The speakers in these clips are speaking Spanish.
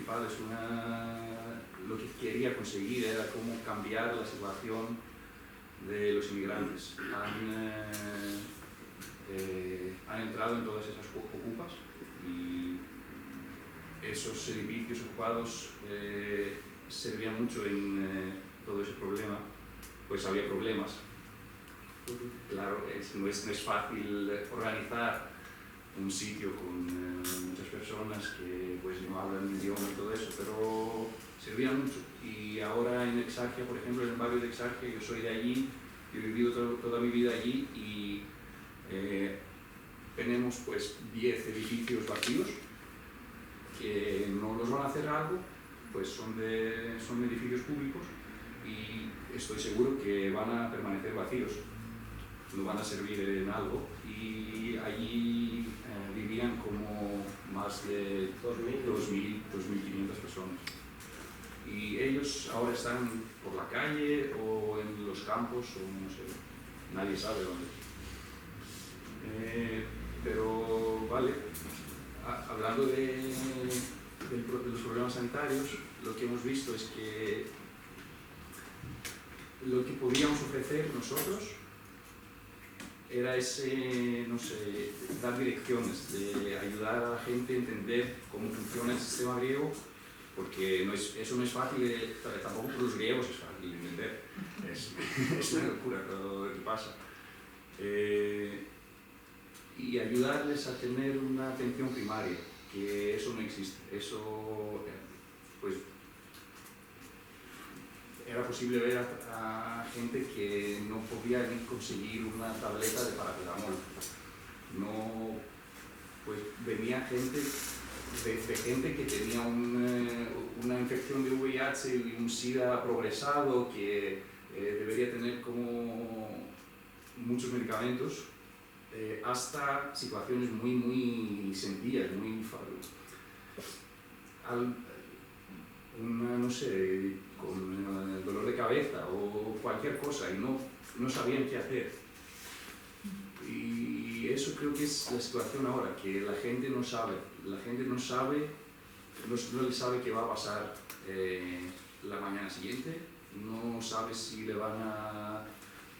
principales. Lo que quería conseguir era cómo cambiar la situación de los inmigrantes. Han entrado en todas esas ocupas y esos edificios ocupados servían mucho en todo ese problema, pues había problemas. Claro, no es fácil organizar un sitio con muchas personas que pues, no hablan el idioma y todo eso, pero servían mucho. Y ahora en Exarquia, por ejemplo, en el barrio de Exarquia, yo soy de allí, yo he vivido toda mi vida allí y tenemos pues 10 edificios vacíos que no los van a hacer algo, pues son edificios públicos y estoy seguro que van a permanecer vacíos, no van a servir en algo, y allí vivían como más de 2.500 personas. Y ellos ahora están por la calle o en los campos o no sé, nadie sabe dónde. Pero vale, hablando de los problemas sanitarios, lo que hemos visto es que lo que podíamos ofrecer nosotros era no sé, dar direcciones, de ayudar a la gente a entender cómo funciona el sistema griego, porque eso no es fácil, tampoco por los griegos es fácil de entender, es una locura todo lo que pasa. Y ayudarles a tener una atención primaria, que eso no existe. Eso, pues, era posible ver a gente que no podía ni conseguir una tableta de paracetamol. No, pues venía gente que tenía una infección de VIH y un SIDA progresado, que debería tener como muchos medicamentos, hasta situaciones muy sencillas, no sé, con dolor de cabeza o cualquier cosa, y no sabían qué hacer. Y eso creo que es la situación ahora, que la gente no sabe, no le sabe qué va a pasar la mañana siguiente, no sabe si le van a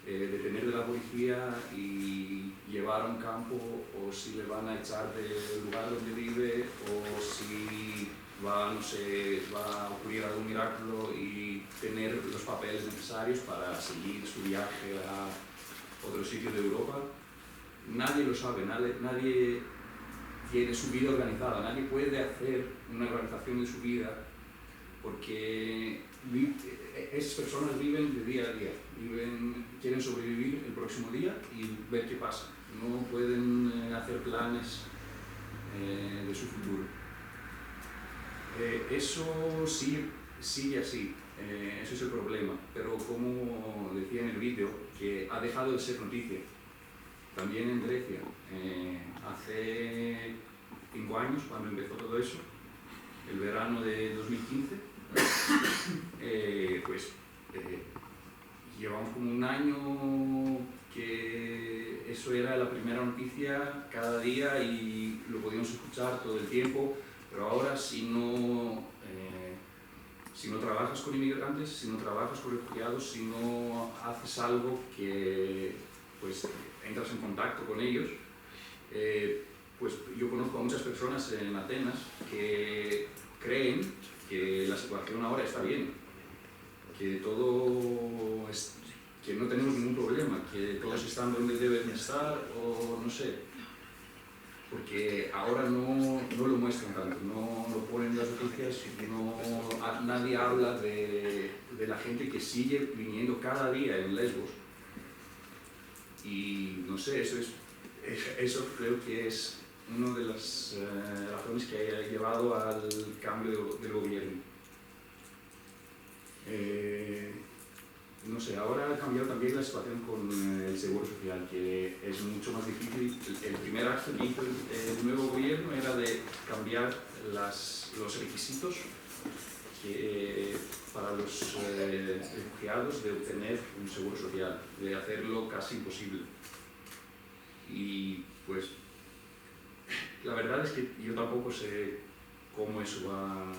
detener de la policía y llevar a un campo, o si le van a echar del lugar donde vive, o si va a ocurrir algún milagro y tener los papeles necesarios para seguir su viaje a otro sitio de Europa. Nadie lo sabe, nadie tiene su vida organizada, nadie puede hacer una organización de su vida, porque esas personas viven de día a día, quieren sobrevivir el próximo día y ver qué pasa. No pueden hacer planes de su futuro. Eso sigue así, eso es el problema, pero como decía en el vídeo, que ha dejado de ser noticia. También en Grecia, hace 5 años, cuando empezó todo eso, el verano de 2015, llevamos como un año que eso era la primera noticia cada día y lo podíamos escuchar todo el tiempo, pero ahora si no trabajas con inmigrantes, si no trabajas con refugiados, si no haces algo que pues entras en contacto con ellos, pues yo conozco a muchas personas en Atenas que creen que la situación ahora está bien, que que no tenemos ningún problema, que todos están donde deben estar, o no sé, porque ahora no lo muestran tanto, no lo ponen en las noticias, nadie habla de la gente que sigue viniendo cada día en Lesbos. Y no sé, eso creo que es una de las razones que ha llevado al cambio del gobierno. No sé, ahora ha cambiado también la situación con el seguro social, que es mucho más difícil. El primer acto que hizo el nuevo gobierno era de cambiar los requisitos para los refugiados de obtener un seguro social, de hacerlo casi imposible. Y pues la verdad es que yo tampoco sé cómo eso va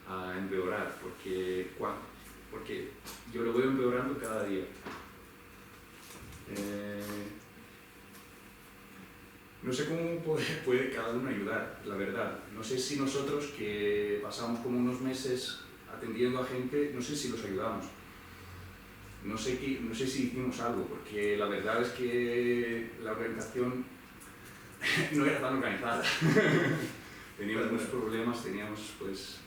a empeorar, porque yo lo veo empeorando cada día. No sé cómo puede cada uno ayudar, la verdad. No sé si nosotros, que pasamos como unos meses atendiendo a gente, no sé si los ayudamos. No sé si hicimos algo, porque la verdad es que la organización no era tan organizada. Teníamos muchos problemas, pues...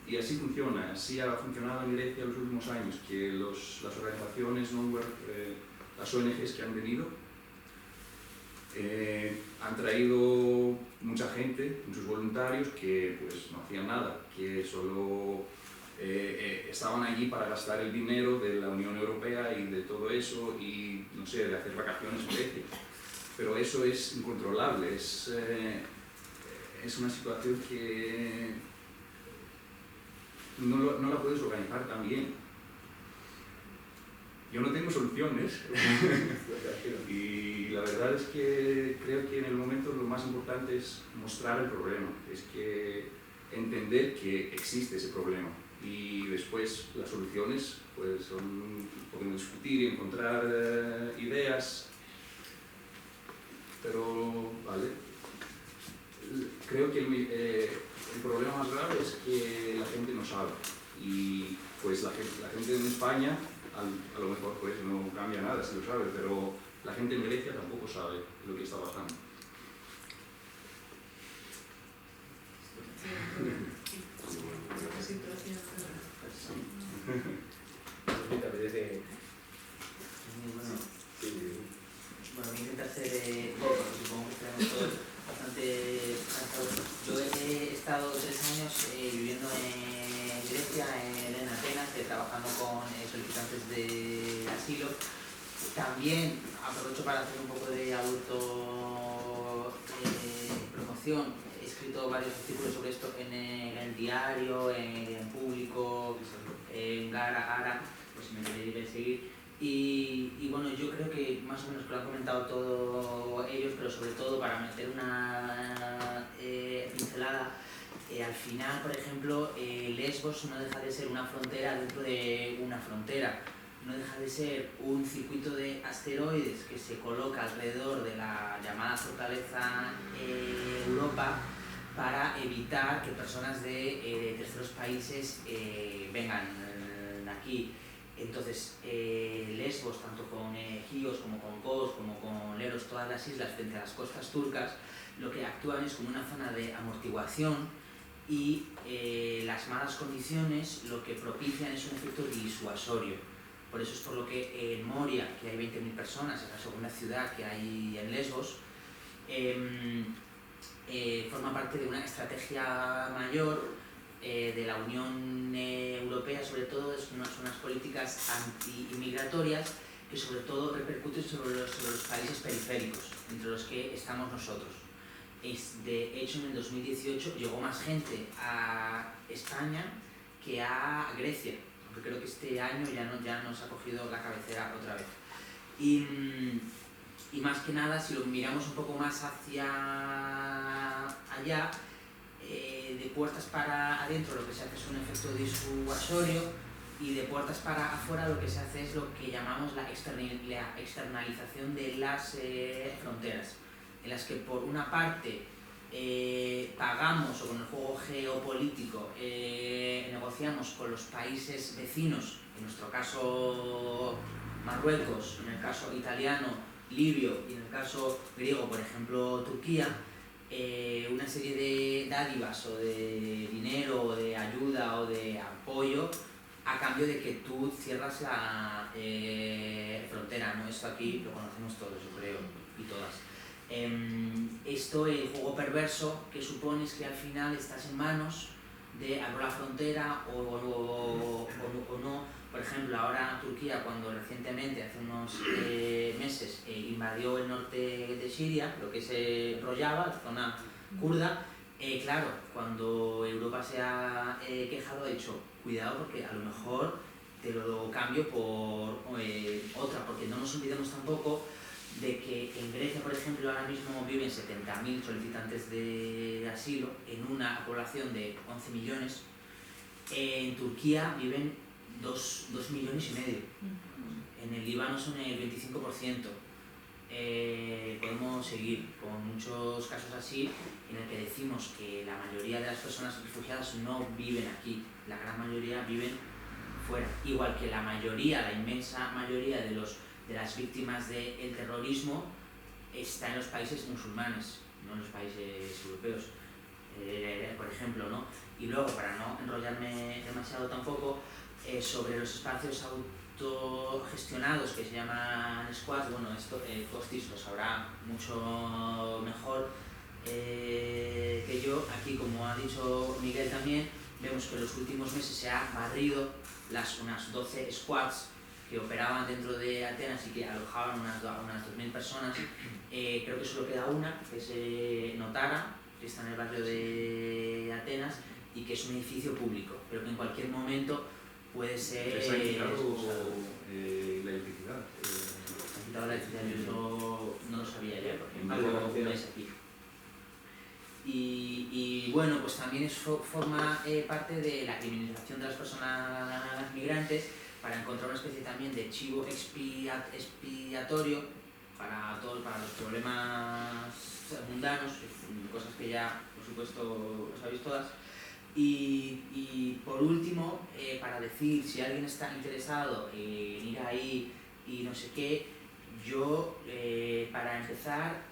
Y así funciona, así ha funcionado en Grecia en los últimos años, que las organizaciones, las ONGs que han venido, han traído mucha gente, muchos voluntarios que pues no hacían nada, que solo estaban allí para gastar el dinero de la Unión Europea y de todo eso, y no sé, de hacer vacaciones en Grecia. Pero eso es incontrolable, es una situación que no la puedes organizar tan bien. Yo no tengo soluciones y la verdad es que creo que en el momento lo más importante es mostrar el problema, es que entender que existe ese problema, y después las soluciones pues podemos discutir y encontrar ideas, pero vale. Creo que el problema más grave es que la gente no sabe, y pues la gente en España a lo mejor pues no cambia nada si lo sabe, pero la gente en Grecia tampoco sabe lo que está pasando. Bueno, voy a intentar ser, porque supongo que estaremos todos bastante cansados. Yo he estado 3 años viviendo en Grecia, en Atenas, trabajando con solicitantes de asilo. También aprovecho para hacer un poco de promoción. He escrito varios artículos sobre esto en el diario, en Público, en Gara, pues si me queréis seguir. Y bueno, yo creo que más o menos que lo han comentado todos ellos, pero sobre todo para meter una pincelada, al final, por ejemplo, Lesbos no deja de ser una frontera dentro de una frontera, no deja de ser un circuito de asteroides que se coloca alrededor de la llamada fortaleza Europa para evitar que personas de terceros países vengan aquí. Entonces, Lesbos, tanto con Chios como con Kos, como con Leros, todas las islas frente a las costas turcas, lo que actúan es como una zona de amortiguación, y las malas condiciones lo que propician es un efecto disuasorio. Por eso es por lo que en Moria, que hay 20.000 personas, es la segunda ciudad que hay en Lesbos, forma parte de una estrategia mayor de la Unión Europea, sobre todo son unas políticas anti-inmigratorias que sobre todo repercuten sobre los países periféricos, entre los que estamos nosotros. De hecho, en el 2018 llegó más gente a España que a Grecia, aunque creo que este año ya nos ha cogido la cabecera otra vez. Y más que nada, si lo miramos un poco más hacia allá, de puertas para adentro lo que se hace es un efecto disuasorio, y de puertas para afuera lo que se hace es lo que llamamos la externalización de las fronteras, en las que por una parte pagamos, o con el juego geopolítico negociamos con los países vecinos, en nuestro caso Marruecos, en el caso italiano libio, y en el caso griego, por ejemplo, Turquía, una serie de dádivas o de dinero o de ayuda o de apoyo a cambio de que tú cierras la frontera, ¿no? Esto aquí lo conocemos todos, yo creo, y todas. Esto, el juego perverso que supone, es que al final estás en manos de abrir la frontera o no. Por ejemplo, ahora Turquía, cuando recientemente, hace unos meses, invadió el norte de Siria, lo que es Rojava, la zona kurda, claro, cuando Europa se ha quejado, ha dicho, cuidado porque a lo mejor te lo cambio por otra, porque no nos olvidemos tampoco de que en Grecia, por ejemplo, ahora mismo viven 70.000 solicitantes de asilo en una población de 11 millones. En Turquía viven 2,5 millones. En el Líbano son el 25%. Podemos seguir con muchos casos así en el que decimos que la mayoría de las personas refugiadas no viven aquí, la gran mayoría viven fuera, igual que la inmensa mayoría de las víctimas del terrorismo está en los países musulmanes, no en los países europeos, por ejemplo, ¿no? Y luego, para no enrollarme demasiado tampoco, sobre los espacios autogestionados que se llaman squads, bueno, esto Costis lo sabrá mucho mejor que yo. Aquí, como ha dicho Miguel también, vemos que en los últimos meses se ha barrido unas 12 squads que operaban dentro de Atenas y que alojaban unas 2.000 personas. Creo que solo queda una, que es Notara, que está en el barrio de Atenas y que es un edificio público, pero que en cualquier momento puede ser... ¿Les ha quitado la electricidad? Han quitado la electricidad, yo eso no lo sabía ya, porque llevo un mes aquí. Y bueno, pues también eso forma parte de la criminalización de las personas migrantes para encontrar una especie también de chivo expiatorio para los problemas mundanos, cosas que ya, por supuesto, lo sabéis todas. Y por último, para decir, si alguien está interesado en ir ahí y no sé qué, yo, para empezar,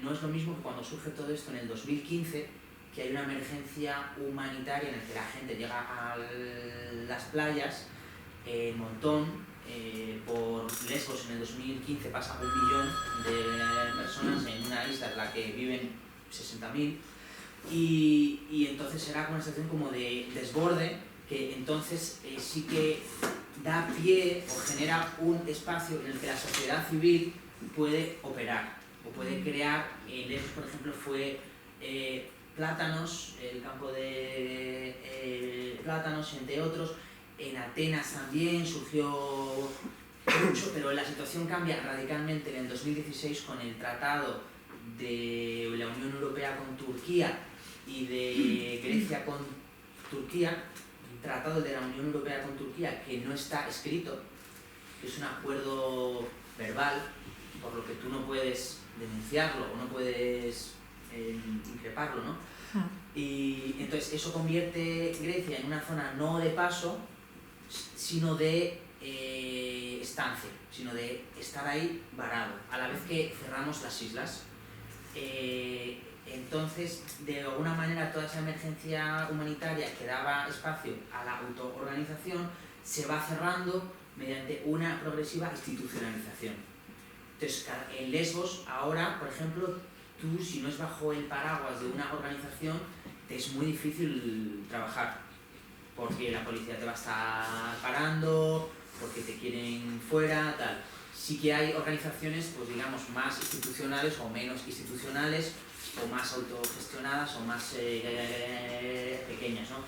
no es lo mismo que cuando surge todo esto en el 2015, que hay una emergencia humanitaria en la que la gente llega a las playas en montón. Por Lesbos en el 2015 pasa 1 millón de personas en una isla en la que viven 60.000. Y entonces será una situación como de desborde, que entonces sí que da pie o genera un espacio en el que la sociedad civil puede operar o puede crear. Lesbos, por ejemplo, fue Plátanos, el campo de Plátanos, entre otros. En Atenas también surgió mucho, pero la situación cambia radicalmente en el 2016 con el tratado de la Unión Europea con Turquía y de Grecia con Turquía, un tratado de la Unión Europea con Turquía que no está escrito, que es un acuerdo verbal, por lo que tú no puedes denunciarlo o no puedes increparlo, ¿no? Y entonces eso convierte Grecia en una zona no de paso, sino de estancia, sino de estar ahí varado, a la vez que cerramos las islas. Entonces, de alguna manera, toda esa emergencia humanitaria que daba espacio a la autoorganización se va cerrando mediante una progresiva institucionalización. Entonces, en Lesbos, ahora, por ejemplo, tú, si no es bajo el paraguas de una organización, te es muy difícil trabajar, porque la policía te va a estar parando, porque te quieren fuera, tal. Sí que hay organizaciones, pues digamos, más institucionales o menos institucionales, o más autogestionadas o más pequeñas, ¿no?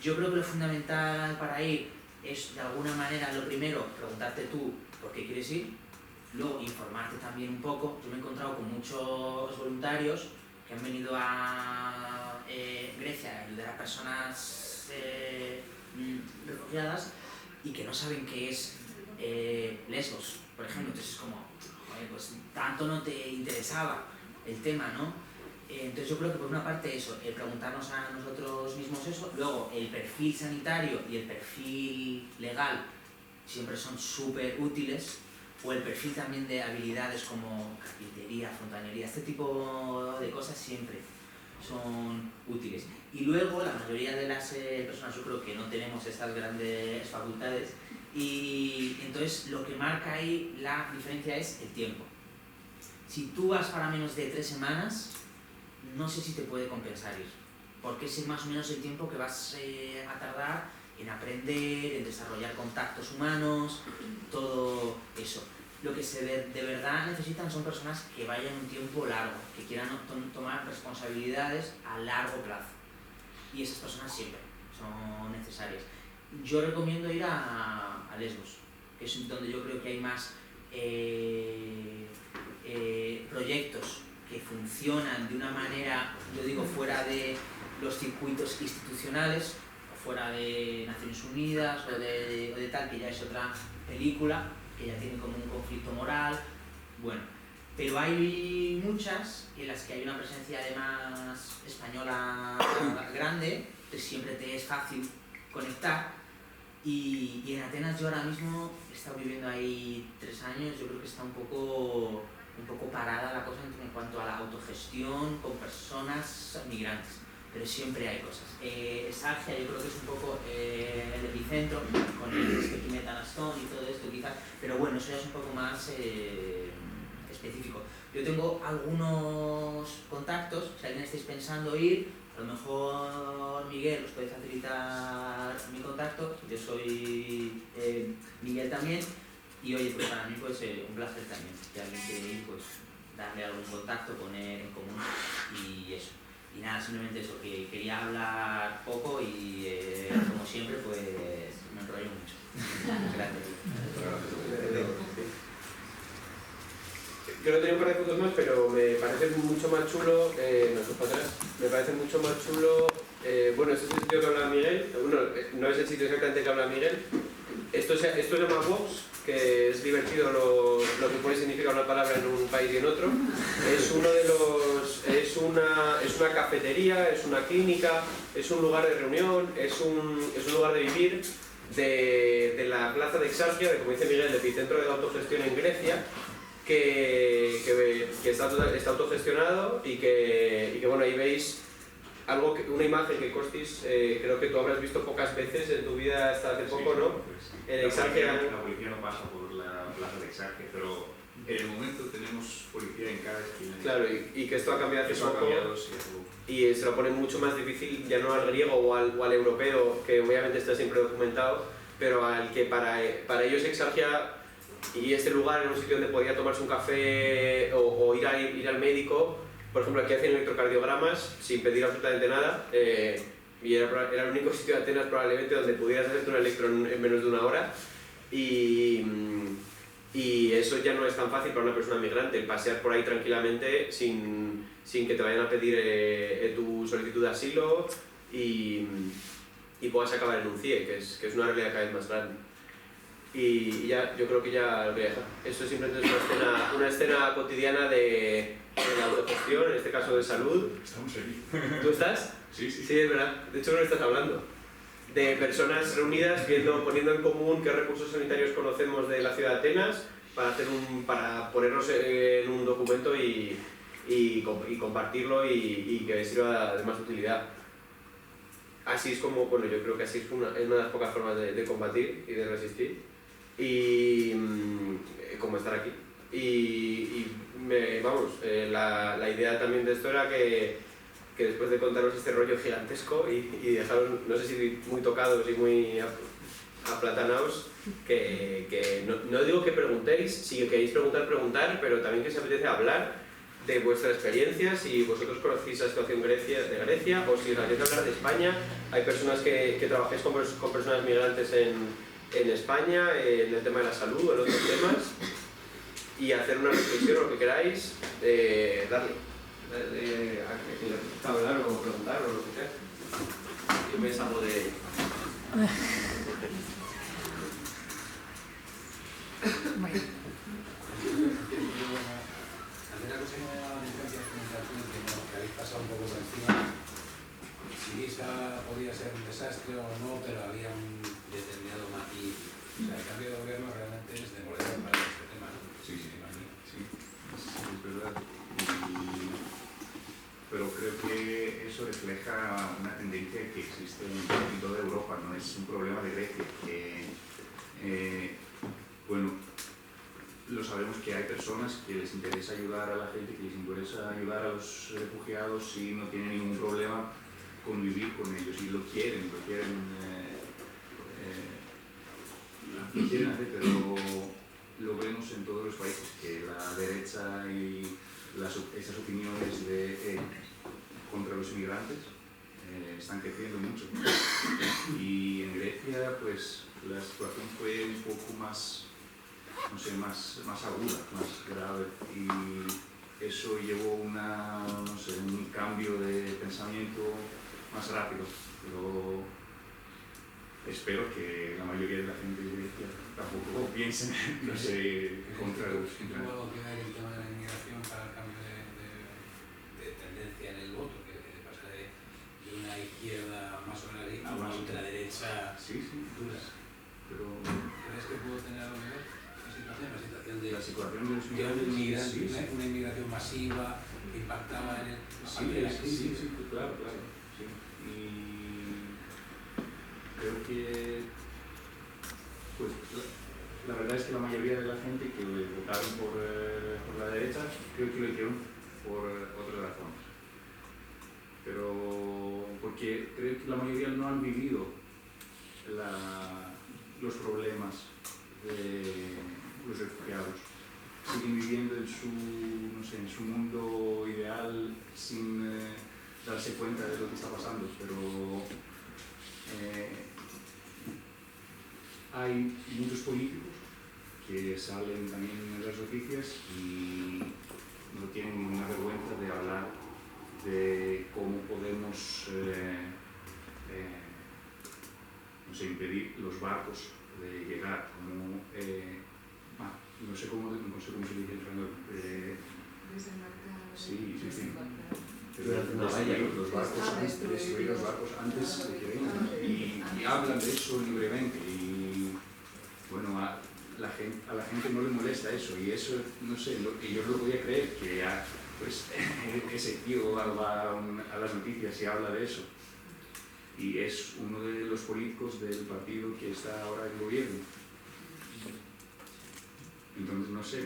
Yo creo que lo fundamental para ir es, de alguna manera, lo primero, preguntarte tú por qué quieres ir, luego informarte también un poco. Yo me he encontrado con muchos voluntarios que han venido a Grecia a ayudar a personas refugiadas y que no saben qué es Lesbos, por ejemplo. Entonces es como, joder, pues tanto no te interesaba el tema, ¿no? Entonces yo creo que por una parte eso, preguntarnos a nosotros mismos eso, luego el perfil sanitario y el perfil legal siempre son súper útiles, o el perfil también de habilidades como carpintería, fontanería, este tipo de cosas siempre son útiles. Y luego la mayoría de las personas, yo creo que no tenemos estas grandes facultades, y entonces lo que marca ahí la diferencia es el tiempo. Si tú vas para menos de 3 semanas, no sé si te puede compensar ir, porque es más o menos el tiempo que vas a tardar en aprender, en desarrollar contactos humanos, todo eso. Lo que de verdad necesitan son personas que vayan un tiempo largo, que quieran tomar responsabilidades a largo plazo. Y esas personas siempre son necesarias. Yo recomiendo ir a Lesbos, que es donde yo creo que hay más proyectos que funcionan de una manera, yo digo, fuera de los circuitos institucionales, o fuera de Naciones Unidas o de tal, que ya es otra película, que ya tiene como un conflicto moral, bueno. Pero hay muchas en las que hay una presencia además española grande, que siempre te es fácil conectar. Y en Atenas yo ahora mismo he estado viviendo ahí 3 años, yo creo que está un poco parada la cosa en cuanto a la autogestión con personas migrantes, pero siempre hay cosas. Exarchia yo creo que es un poco el epicentro, con el Spekimet Anaston y todo esto quizás, pero bueno, eso ya es un poco más específico. Yo tengo algunos contactos, si alguien estáis pensando ir, a lo mejor Miguel os puede facilitar mi contacto, yo soy Miguel también, y oye, pues para mí pues un placer también, si alguien quiere ir, pues darle algún contacto, poner en común y eso. Y nada, simplemente eso, que quería hablar poco y como siempre pues me enrollo mucho. Gracias. Yo no tenía un par de fotos más, pero me parece mucho más chulo, me parece mucho más chulo, bueno, este es el sitio que habla Miguel, bueno, no es el sitio exactamente que habla Miguel, esto se llama Vox, que es divertido lo que puede significar una palabra en un país y en otro. Es una cafetería, es una clínica, es un lugar de reunión, es un lugar de vivir de la plaza de Exarchia, de, como dice Miguel, el epicentro de la autogestión en Grecia, que está autogestionado y que bueno, ahí veis una imagen que Costis, creo que tú habrás visto pocas veces en tu vida hasta hace poco, ¿no? En Exarchia. La policía no pasa por la plaza de Exarchia, pero en el momento tenemos policía en cada esquina. Claro, y que esto ha cambiado hace poco. Sí, y se lo pone mucho más difícil ya no al griego o al europeo, que obviamente está siempre documentado, pero al que para ellos Exarchia y este lugar era un sitio donde podía tomarse un café o ir al médico. Por ejemplo, aquí hacían electrocardiogramas sin pedir absolutamente nada, y era el único sitio de Atenas probablemente donde pudieras hacerte un electro en menos de 1 hora, y eso ya no es tan fácil para una persona migrante, el pasear por ahí tranquilamente sin que te vayan a pedir tu solicitud de asilo y puedas acabar en un CIE, que es una realidad cada vez más grande. Y ya, yo creo que ya lo voy a dejar. Esto es simplemente una escena cotidiana de la autogestión, en este caso de salud. Estamos aquí. ¿Tú estás? Sí, sí. Sí, es verdad. De hecho, no estás hablando. De personas reunidas poniendo en común qué recursos sanitarios conocemos de la ciudad de Atenas para ponerlos en un documento y compartirlo y que sirva de más utilidad. Así es como, bueno, yo creo que así es una de las pocas formas de combatir y de resistir. Y como estar aquí. La idea también de esto era que después de contaros este rollo gigantesco y dejaros, no sé si muy tocados y muy aplatanaos, que no digo que preguntéis, si queréis preguntar, pero también que se apetece hablar de vuestras experiencias, si vosotros conocéis la situación de Grecia o si os apetece hablar de España. Hay personas que trabajáis con personas migrantes en España, en el tema de la salud o en otros temas, y hacer una reflexión o lo que queráis, darle a hablar o preguntar o lo que sea. Yo me salgo de... Bueno. A mí la cosa que me da la atención es que habéis pasado un poco por encima. Si esa podía ser un desastre o no, pero había un determinado matiz. O sea, el cambio de gobierno realmente es demoledor para este tema, ¿no? Sí, es verdad. Pero creo que eso refleja una tendencia que existe en toda Europa, no es un problema de Grecia. Bueno, lo sabemos que hay personas que les interesa ayudar a la gente, que les interesa ayudar a los refugiados y no tienen ningún problema convivir con ellos y lo quieren hacer, pero lo vemos en todos los países, que la derecha y esas opiniones contra los inmigrantes están creciendo mucho. Y en Grecia pues la situación fue un poco más no sé, más aguda, más grave, y eso llevó no sé, un cambio de pensamiento más rápido, pero espero que la mayoría de la gente tampoco piense, no sé, contra ¿Tuvo algo que ver el tema de la inmigración para el cambio de tendencia en el voto, que pasa de una izquierda más o menos a una ultraderecha sí, dura? pero ¿Crees que pudo tener algo que ver la situación de la situación de los una migrantes, una inmigración masiva que impactaba en el sí, claro, sí. Y creo que pues la verdad es que la mayoría de la gente que votaron por la derecha creo que lo hicieron por otras razones, pero porque creo que la mayoría no han vivido los problemas de los refugiados, siguen viviendo en su mundo ideal sin darse cuenta de lo que está pasando, pero hay muchos políticos que salen también en las noticias y no tienen ninguna vergüenza de hablar de cómo podemos no sé, impedir los barcos de llegar, como no sé cómo se dice en español. Sí. Pero destruir los barcos antes de que vengan, y hablan de eso libremente, y bueno, a la gente no le molesta eso, y eso, no sé, y yo no lo podía creer, que pues, ese tío va a las noticias y habla de eso, y es uno de los políticos del partido que está ahora en gobierno. Entonces no sé,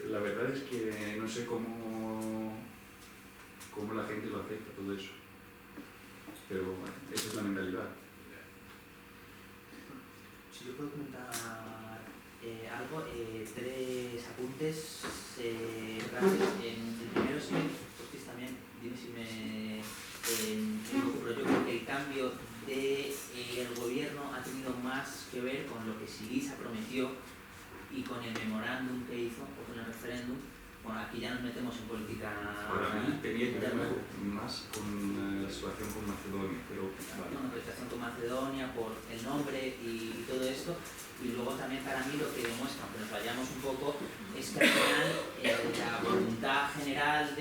la verdad es que no sé cómo la gente lo acepta todo eso, pero bueno, esa es la mentalidad. Si yo puedo comentar algo, 3 apuntes rápidos. El primero es que también, dime si me equivoco, pero yo creo que el cambio del gobierno ha tenido más que ver con lo que Syriza prometió y con el memorándum que hizo, o con el referéndum. Bueno, aquí ya nos metemos en política. Para mí tenía que ver más con la situación con Macedonia, pero bueno, la situación con Macedonia, por el nombre y todo esto. Y luego también para mí lo que demuestra, aunque nos vayamos un poco, es que al final la voluntad general